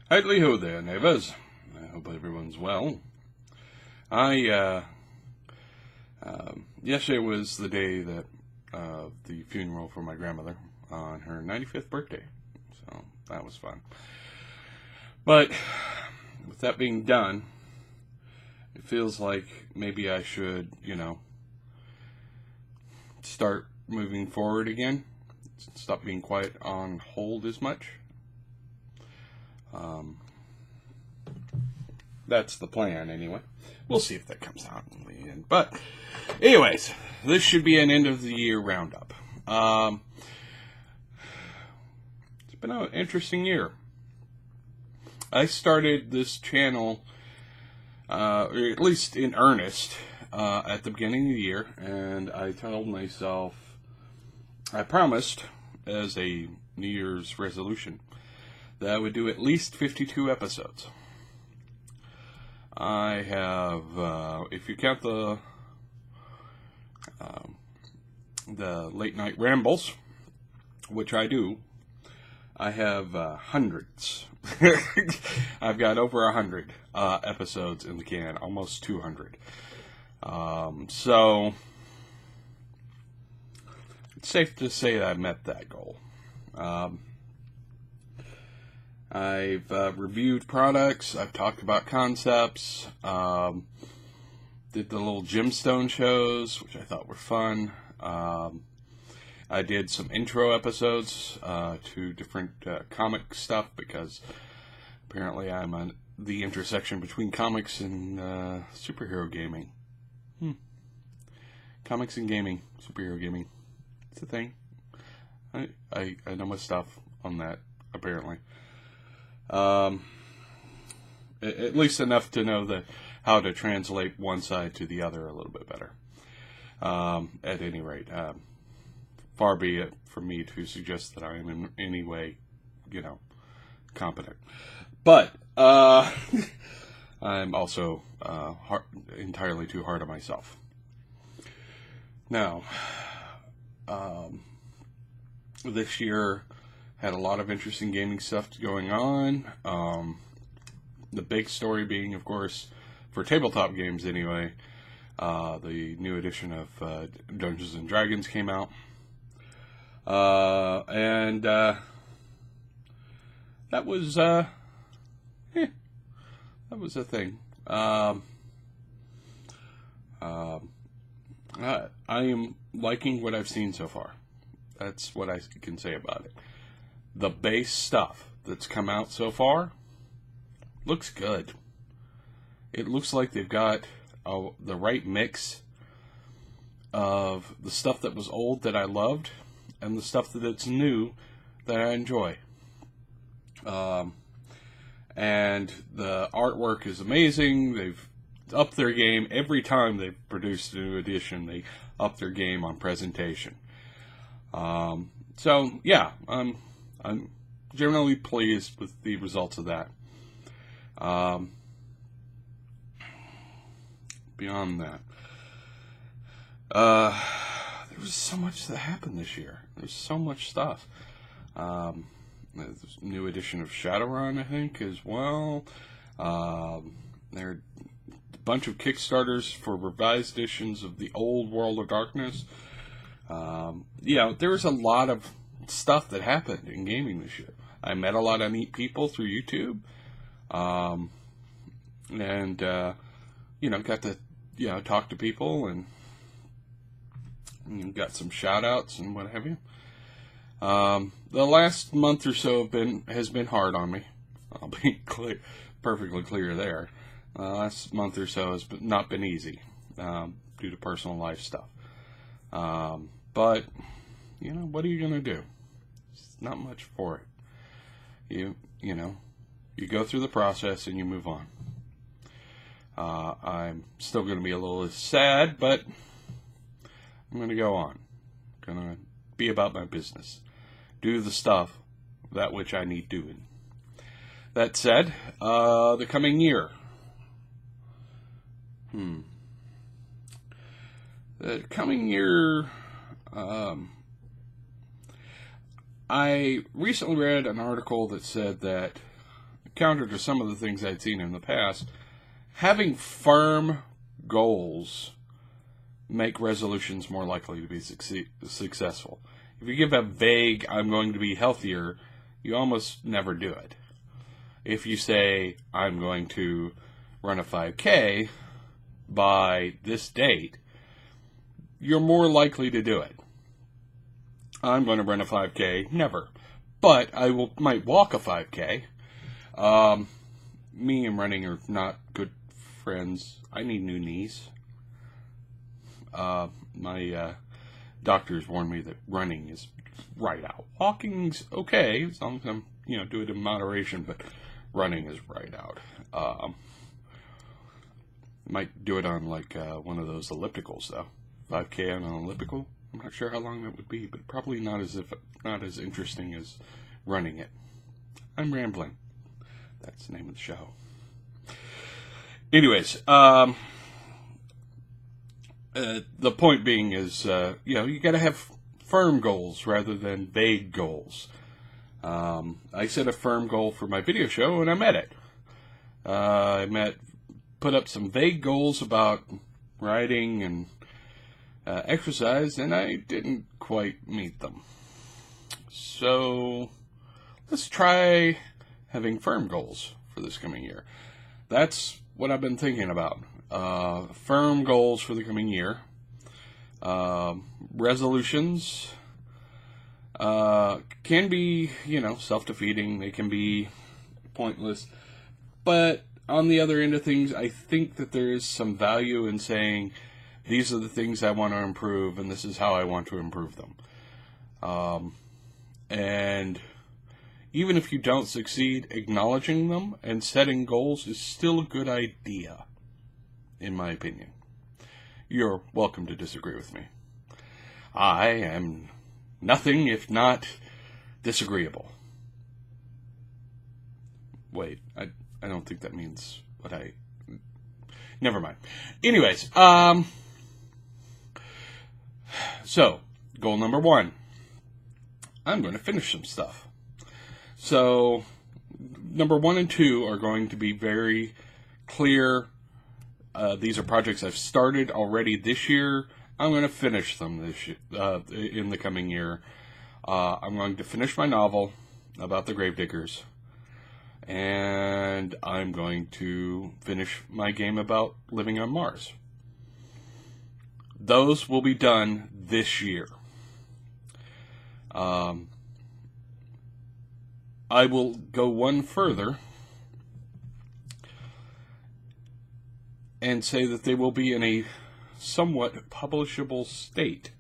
Howdy ho there, neighbors. I hope everyone's well. Yesterday was the day that the funeral for my grandmother on her 95th birthday, so that was fun. But with that being done, it feels like maybe I should, start moving forward again. Stop being quite on hold as much. That's the plan, anyway. We'll see if that comes out in the end. But, anyways, this should be an end of the year roundup. It's been an interesting year. I started this channel, or at least in earnest, at the beginning of the year, and I told myself, I promised as a New Year's resolution that I would do at least 52 episodes. I have, if you count the late night rambles, which I do, I have hundreds. I've got over 100 episodes in the can, almost 200. So it's safe to say that I met that goal. I've reviewed products, I've talked about concepts, did the little gemstone shows, which I thought were fun. I did some intro episodes to different comic stuff, because apparently I'm on the intersection between comics and superhero gaming. Comics and gaming, superhero gaming, it's a thing. I know my stuff on that, apparently. At least enough to know how to translate one side to the other a little bit better. At any rate, far be it from me to suggest that I am in any way, competent. But I'm also entirely too hard on myself. Now, this year had a lot of interesting gaming stuff going on. The big story being, of course, for tabletop games anyway, the new edition of Dungeons and Dragons came out. And that was that was a thing. I am liking what I've seen so far. That's what I can say about it. The base stuff that's come out so far looks good. It looks like they've got the right mix of the stuff that was old that I loved and the stuff that's new that I enjoy. And the artwork is amazing. They've upped their game. Every time they've produced a new edition, they up their game on presentation. So, yeah, I'm generally pleased with the results of that. Beyond that, there was so much that happened this year. There's so much stuff. There's a new edition of Shadowrun, I think, as well. There are a bunch of Kickstarters for revised editions of the old World of Darkness. There was a lot of stuff that happened in gaming this year. I met a lot of neat people through YouTube, and got to talk to people, and got some shout outs and what have you. The last month or so has been hard on me. I'll be perfectly clear there. The last month or so has not been easy due to personal life stuff. But what are you gonna do? It's not much for it. You go through the process and you move on. I'm still going to be a little sad, but I'm going to go on. Going to be about my business. Do the stuff, that which I need doing. That said, the coming year. The coming year, I recently read an article that said that counter to some of the things I'd seen in the past, having firm goals make resolutions more likely to be successful. If you give a vague, I'm going to be healthier, you almost never do it. If you say, I'm going to run a 5K by this date, you're more likely to do it. I'm going to run a 5K, never. But I might walk a 5K. Me and running are not good friends. I need new knees. My doctors warned me that running is right out. Walking's okay, as long as I'm, do it in moderation, but running is right out. Might do it on one of those ellipticals though. 5K on an elliptical. I'm not sure how long that would be, but probably not as interesting as running it. I'm rambling. That's the name of the show. Anyways, the point being is, you got to have firm goals rather than vague goals. I set a firm goal for my video show, and I met it. Put up some vague goals about writing and exercise, and I didn't quite meet them. So let's try having firm goals for this coming year. That's what I've been thinking about. Firm goals for the coming year. Resolutions can be, self-defeating. They can be pointless. But on the other end of things, I think that there is some value in saying, these are the things I want to improve, and this is how I want to improve them. And even if you don't succeed, acknowledging them and setting goals is still a good idea, in my opinion. You're welcome to disagree with me. I am nothing if not disagreeable. Wait, I don't think that means what I... Never mind. Anyways, so, goal number 1. I'm going to finish some stuff. So, number 1 and 2 are going to be very clear. These are projects I've started already this year. I'm going to finish them this year, in the coming year. I'm going to finish my novel about the Gravediggers. And I'm going to finish my game about living on Mars. Those will be done this year. I will go one further and say that they will be in a somewhat publishable state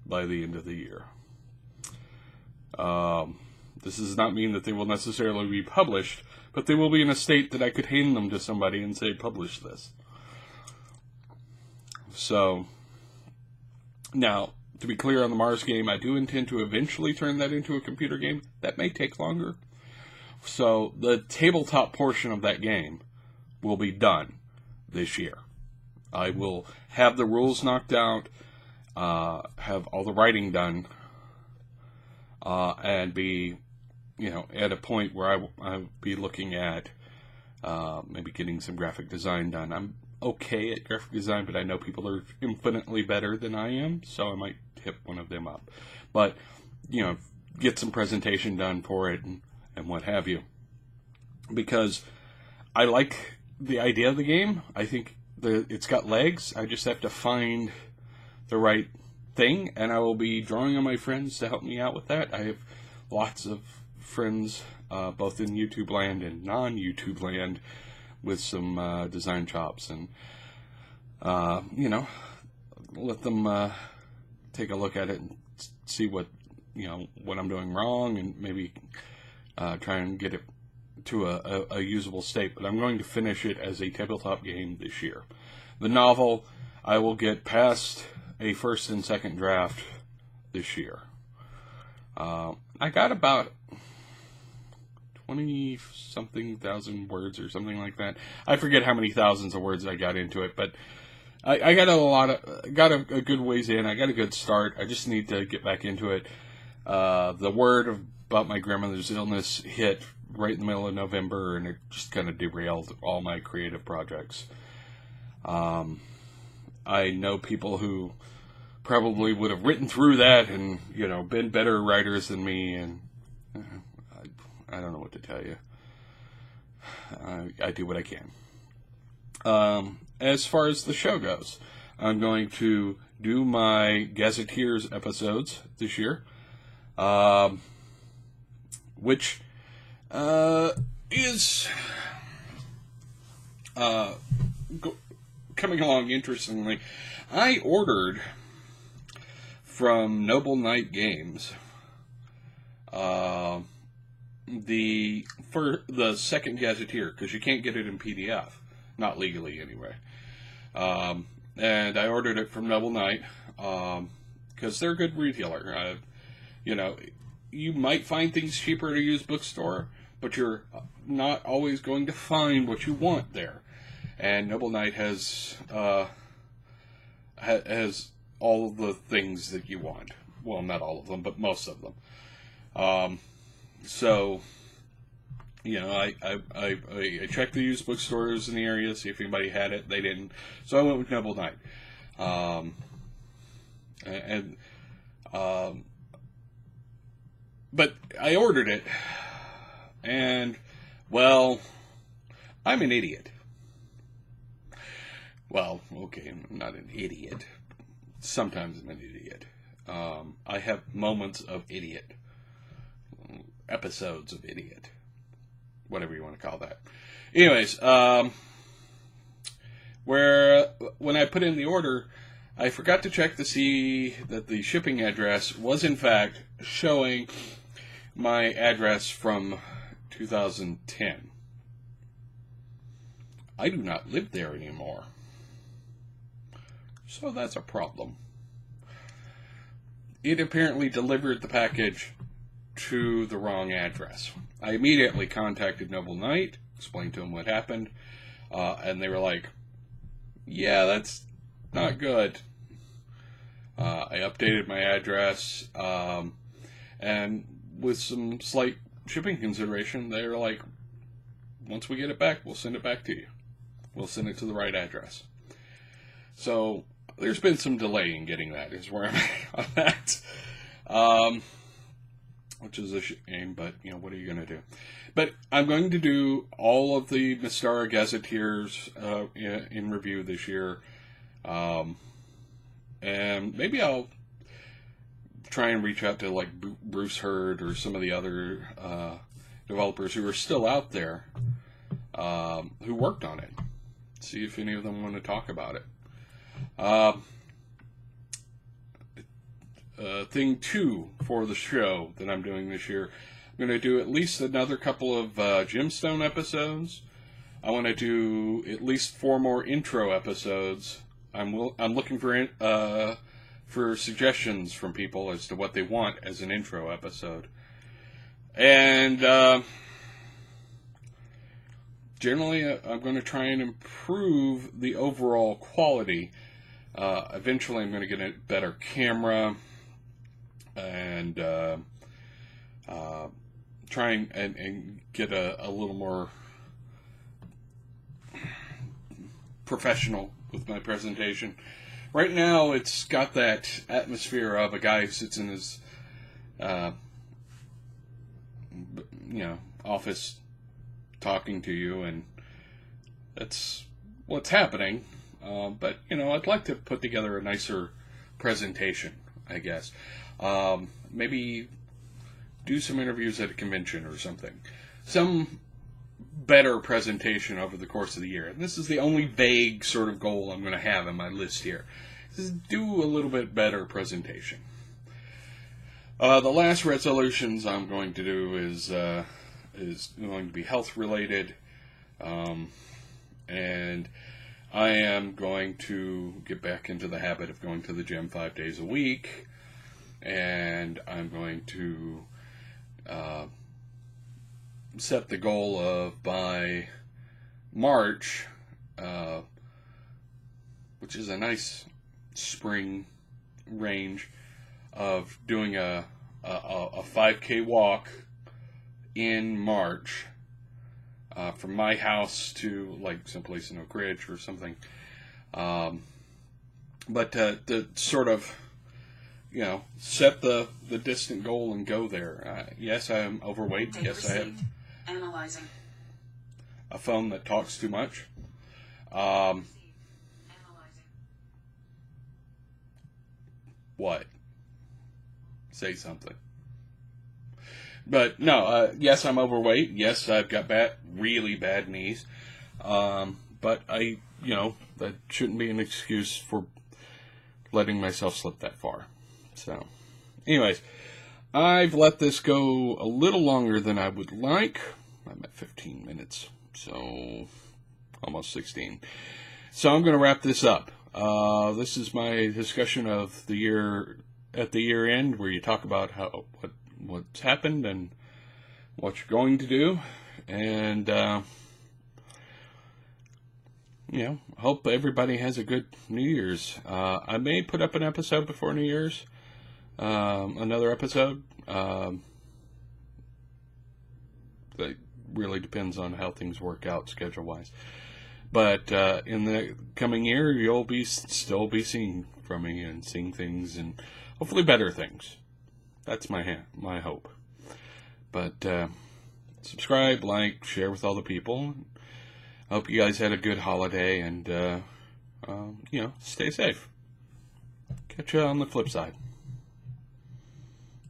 by the end of the year. This does not mean that they will necessarily be published, but they will be in a state that I could hand them to somebody and say, publish this. So, now, to be clear on the Mars game, I do intend to eventually turn that into a computer game. That may take longer. So, the tabletop portion of that game will be done this year. I will have the rules knocked out, have all the writing done, and be, at a point where I'll be looking at maybe getting some graphic design done. I'm okay at graphic design, but I know people are infinitely better than I am, so I might hit one of them up. But, get some presentation done for it and what have you. Because I like the idea of the game. I think it's got legs. I just have to find the right thing, and I will be drawing on my friends to help me out with that. I have lots of friends, both in YouTube land and non-YouTube land, with some design chops, and let them take a look at it and see what I'm doing wrong, and maybe try and get it to a usable state. But I'm going to finish it as a tabletop game this year. The novel, I will get past a first and second draft this year. I got about 20-something thousand words or something like that. I forget how many thousands of words I got into it, but I got a good ways in. I got a good start. I just need to get back into it. The word of but my grandmother's illness hit right in the middle of November, and it just kind of derailed all my creative projects. I know people who probably would have written through that and, been better writers than me, and I don't know what to tell you. I do what I can. As far as the show goes, I'm going to do my Gazetteers episodes this year, which is coming along interestingly. I ordered from Noble Knight Games for the second Gazetteer, because you can't get it in PDF, not legally anyway. And I ordered it from Noble Knight because they're a good retailer. You might find things cheaper at a used bookstore, but you're not always going to find what you want there. And Noble Knight has all of the things that you want. Well, not all of them, but most of them. So, I checked the used bookstores in the area, see if anybody had it. They didn't. So I went with Noble Knight. But I ordered it, and, well, I'm an idiot. Well, okay, I'm not an idiot. Sometimes I'm an idiot. I have moments of idiot. Episodes of idiot. Whatever you want to call that. Anyways, when I put in the order, I forgot to check to see that the shipping address was in fact showing my address from 2010. I do not live there anymore. So that's a problem. It apparently delivered the package to the wrong address. I immediately contacted Noble Knight, explained to them what happened, and they were like, yeah, that's not good. I updated my address, and with some slight shipping consideration, they were like, once we get it back, we'll send it back to you. We'll send it to the right address. So there's been some delay in getting that, is where I'm at on that. Which is a shame, but, what are you going to do? But I'm going to do all of the Mystara Gazetteers in review this year. And maybe I'll try and reach out to, like, Bruce Hurd or some of the other developers who are still out there who worked on it. See if any of them want to talk about it. Thing 2 for the show that I'm doing this year, I'm going to do at least another couple of Gemstone episodes. I want to do at least 4 more intro episodes. I'm looking for suggestions from people as to what they want as an intro episode. And generally, I'm going to try and improve the overall quality. Eventually, I'm going to get a better camera and try and get a little more professional with my presentation. Right now, it's got that atmosphere of a guy who sits in his office talking to you, and that's what's happening. But, I'd like to put together a nicer presentation, I guess. Maybe do some interviews at a convention or something. Some better presentation over the course of the year. And this is the only vague sort of goal I'm going to have in my list here. Is do a little bit better presentation. The last resolutions I'm going to do is going to be health related. And I am going to get back into the habit of going to the gym 5 days a week. And I'm going to set the goal of by March, which is a nice spring range, of doing a a 5K walk in March from my house to like someplace in Oak Ridge or something. But to sort of, set the distant goal and go there. Yes, I am overweight. Yes, I have analyzing a phone that talks too much. What? Say something. But no, yes, I'm overweight. Yes, I've got really bad knees. But that shouldn't be an excuse for letting myself slip that far. So, anyways, I've let this go a little longer than I would like. I'm at 15 minutes, so almost 16. So I'm going to wrap this up. This is my discussion of the year at the year end, where you talk about what's happened and what you're going to do, and hope everybody has a good New Year's. I may put up an episode before New Year's, another episode. That really depends on how things work out schedule-wise. But in the coming year, you'll still be seeing from me and seeing things, and hopefully better things. That's my hope. But subscribe, like, share with all the people. I hope you guys had a good holiday, and stay safe. Catch you on the flip side.